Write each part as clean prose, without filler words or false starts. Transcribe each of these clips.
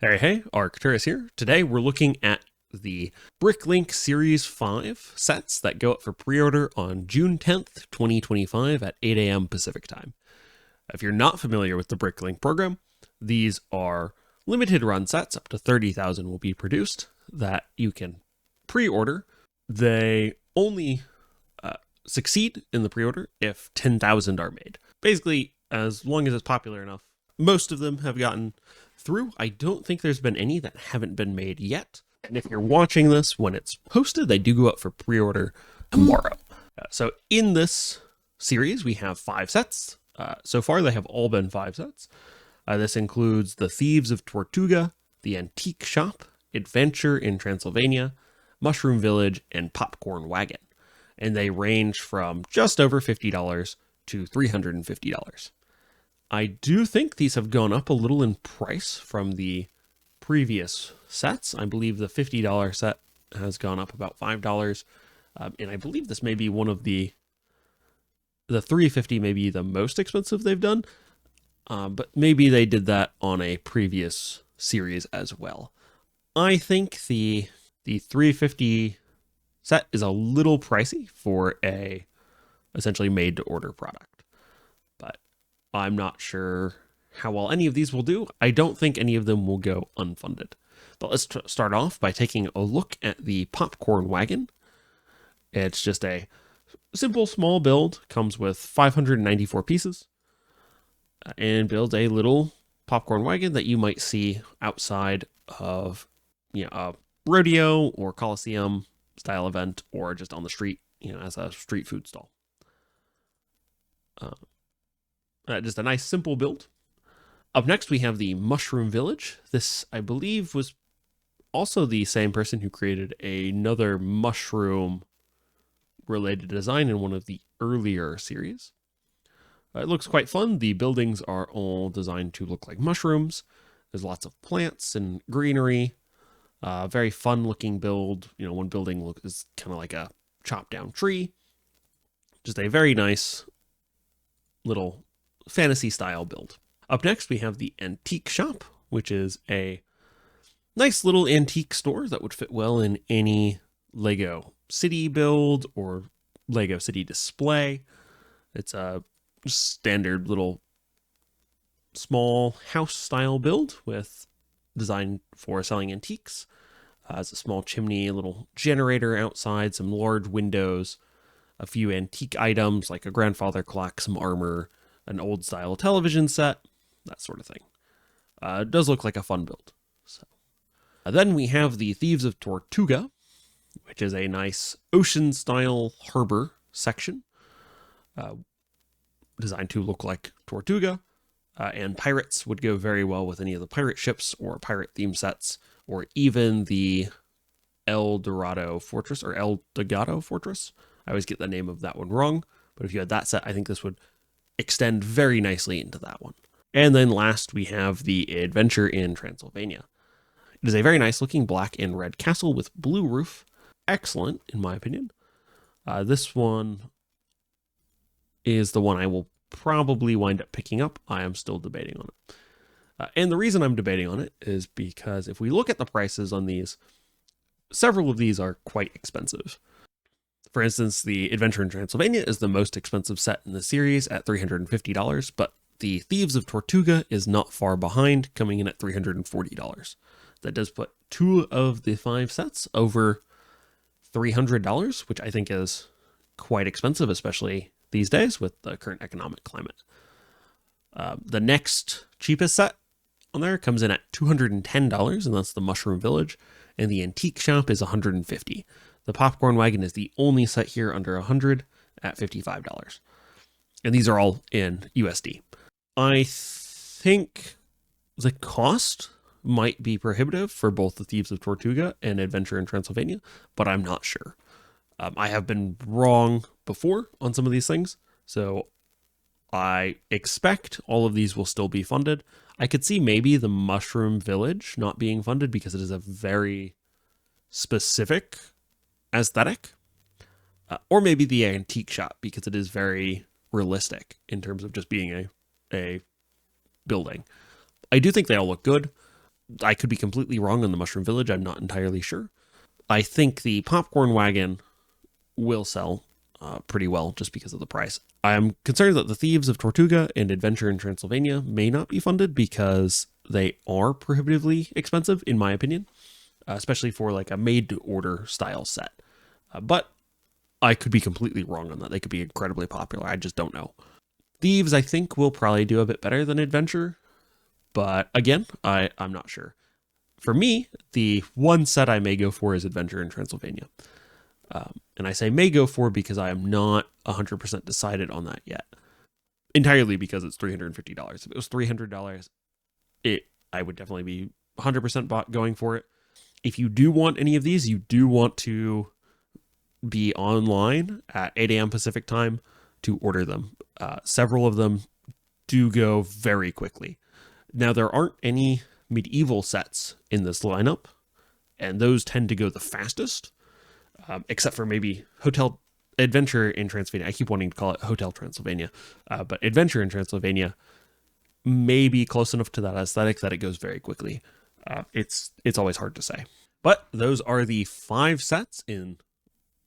Hey, Arcturus here. Today we're looking at the Bricklink Series 5 sets that go up for pre-order on June 10th, 2025 at 8 a.m. Pacific Time. If you're not familiar with the Bricklink program, these are limited run sets, up to 30,000 will be produced, that you can pre-order. They only succeed in the pre-order if 10,000 are made. Basically, as long as it's popular enough, most of them have gotten through. I don't think there's been any that haven't been made yet. And if you're watching this when it's posted, they do go up for pre-order tomorrow. So in this series, we have 5 sets. So far, they have all been 5 sets. This includes the Thieves of Tortuga, the Antique Shop, Adventure in Transylvania, Mushroom Village, and Popcorn Wagon. And they range from just over $50 to $350. I do think these have gone up a little in price from the previous sets. I believe the $50 set has gone up about $5. And I believe this may be one of the $350 may be the most expensive they've done. But maybe they did that on a previous series as well. I think the $350 set is a little pricey for a essentially made to order product, but I'm not sure how well any of these will do. I don't think any of them will go unfunded. But let's start off by taking a look at the Popcorn Wagon. It's just a simple small build, comes with 594 pieces, and builds a little popcorn wagon that you might see outside of a rodeo or coliseum style event, or just on the street, as a street food stall. Just a nice simple build. Up next, we have the Mushroom Village. This, I believe, was also the same person who created another mushroom related design in one of the earlier series. It looks quite fun. The buildings are all designed to look like mushrooms. There's lots of plants and greenery. Very fun looking build. One building is kind of like a chopped down tree. Just a very nice little fantasy style build. Up next, we have the Antique Shop, which is a nice little antique store that would fit well in any Lego City build or Lego City display. It's a standard little small house style build with designed for selling antiques. Has a small chimney, a little generator outside, some large windows, a few antique items like a grandfather clock, some armor, an old style television set, that sort of thing. It does look like a fun build. So then we have the Thieves of Tortuga, which is a nice ocean style harbor section, designed to look like Tortuga. And pirates would go very well with any of the pirate ships or pirate theme sets, or even the El Dorado Fortress or El Delgado Fortress. I always get the name of that one wrong, but if you had that set, I think this would extend very nicely into that one. And then last, we have the Adventure in Transylvania. It is a very nice looking black and red castle with blue roof. Excellent, in my opinion. This one is the one I will probably wind up picking up. I am still debating on it. And the reason I'm debating on it is because if we look at the prices on these, several of these are quite expensive. For instance, the Adventure in Transylvania is the most expensive set in the series at $350, but the Thieves of Tortuga is not far behind, coming in at $340. That does put 2 of the 5 sets over $300, which I think is quite expensive, especially these days with the current economic climate. The next cheapest set on there comes in at $210, and that's the Mushroom Village, and the Antique Shop is $150. The Popcorn Wagon is the only set here under $100 at $55. And these are all in USD. I think the cost might be prohibitive for both the Thieves of Tortuga and Adventure in Transylvania, but I'm not sure. I have been wrong before on some of these things, so I expect all of these will still be funded. I could see maybe the Mushroom Village not being funded because it is a very specific aesthetic, or maybe the Antique Shop because it is very realistic in terms of just being a building. I do think they all look good. I could be completely wrong on the Mushroom Village. I'm not entirely sure. I think the Popcorn Wagon will sell pretty well just because of the price. I'm concerned that the Thieves of Tortuga and Adventure in Transylvania may not be funded because they are prohibitively expensive, in my opinion, especially for like a made-to-order style set. But I could be completely wrong on that. They could be incredibly popular. I just don't know. Thieves, I think, will probably do a bit better than Adventure, but again, I'm not sure. For me, the one set I may go for is Adventure in Transylvania. And I say may go for because I am not 100% decided on that yet. Entirely because it's $350. If it was $300, I would definitely be 100% going for it. If you do want any of these, you do want to be online at 8 a.m. Pacific time to order them. Several of them do go very quickly. Now, there aren't any medieval sets in this lineup, and those tend to go the fastest, except for maybe Hotel Adventure in Transylvania. I keep wanting to call it Hotel Transylvania, but Adventure in Transylvania may be close enough to that aesthetic that it goes very quickly. It's always hard to say. But those are the 5 sets in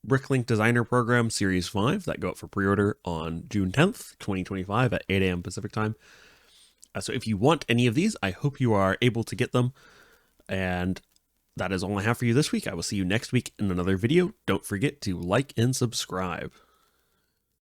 Bricklink Designer Program Series 5 that go up for pre-order on June 10th, 2025 at 8 a.m. Pacific time. So if you want any of these, I hope you are able to get them. And that is all I have for you this week. I will see you next week in another video. Don't forget to like and subscribe.